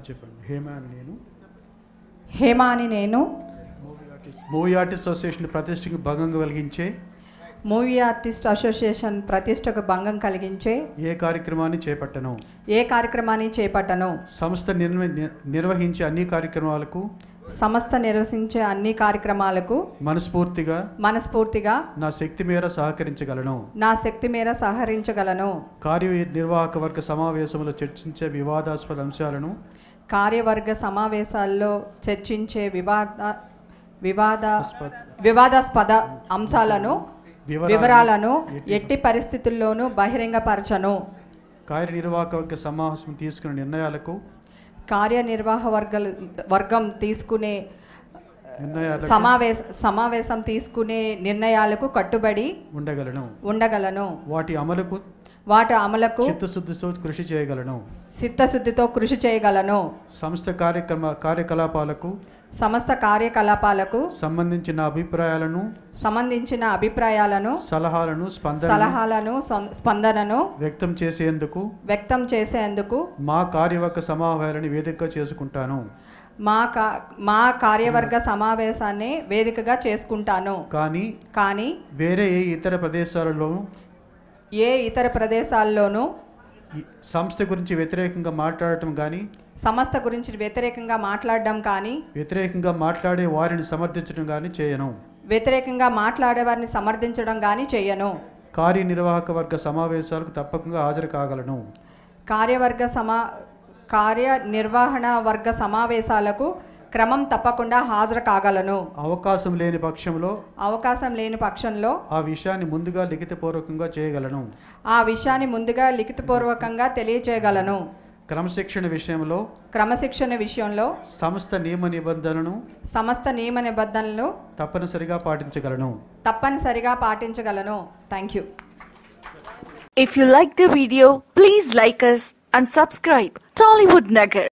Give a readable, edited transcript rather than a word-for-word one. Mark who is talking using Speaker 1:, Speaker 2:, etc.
Speaker 1: చెప్పండి. హేమ
Speaker 2: అని నేను
Speaker 1: మూవీ ఆర్టిస్ట్ అసోసియేషన్ ప్రతిష్టకు భంగం కలిగించే
Speaker 2: మూవీ ఆర్టిస్ట్ అసోసియేషన్ ప్రతిష్టకు భంగం కలిగించే
Speaker 1: ఏ కార్యక్రమాన్ని చేపట్టను సంస్థ నిర్వహించే అన్ని కార్యక్రమాలకు మనస్ఫూర్తిగా నా శక్తి మేర సహకరించగలను. కార్యనిర్వాహక వర్గ సమావేశంలో చర్చించే
Speaker 2: కార్యవర్గ సమావేశాల్లో చర్చించే వివాదాస్పద అంశాలను వివరాలను ఎట్టి పరిస్థితుల్లోనూ బహిరంగపరచను.
Speaker 1: కార్యనిర్వాహక వర్గ
Speaker 2: వర్గం తీసుకునే సమావేశం తీసుకునే నిర్ణయాలకు కట్టుబడి ఉండగలను. వాటి అమలుకు చిత్తశుద్ధితో కృషి చేయగలను. సంస్థ కార్యకలాపాలకు సంబంధించిన అభిప్రాయాలను సలహాలను స్పందనను వ్యక్తం చేసేందుకు
Speaker 1: మా కార్యవర్గ సమావేశాలను వేదికగా చేసుకుంటాను.
Speaker 2: మా కార్యవర్గ సమావేశాన్ని వేదికగా చేసుకుంటాను. కానీ
Speaker 1: వేరే ఏ ఇతర ప్రదేశాల్లోనూ సంస్థ గురించి వ్యతిరేకంగా మాట్లాడడం కానీ వ్యతిరేకంగా మాట్లాడే వారిని సమర్థించడం కానీ చేయను. కార్యనిర్వాహక వర్గ సమావేశాలకు తప్పకుండా హాజరు కాగలను.
Speaker 2: కార్యనిర్వహణ వర్గ సమావేశాలకు క్రమం తప్పకుండా హాజరు కాగలను.
Speaker 1: అవకాశం లేని
Speaker 2: పక్షంలో
Speaker 1: ఆ విషయాన్ని ముందుగా
Speaker 2: లిఖితపూర్వకంగా తెలియచేయగలను.
Speaker 1: క్రమశిక్షణ
Speaker 2: విషయంలో
Speaker 1: సమస్త నియమ నిబంధనలను తప్పనిసరిగా పాటించగలను.
Speaker 2: Thank you.
Speaker 3: If you like the video, please like us and subscribe Tollywood Nagar.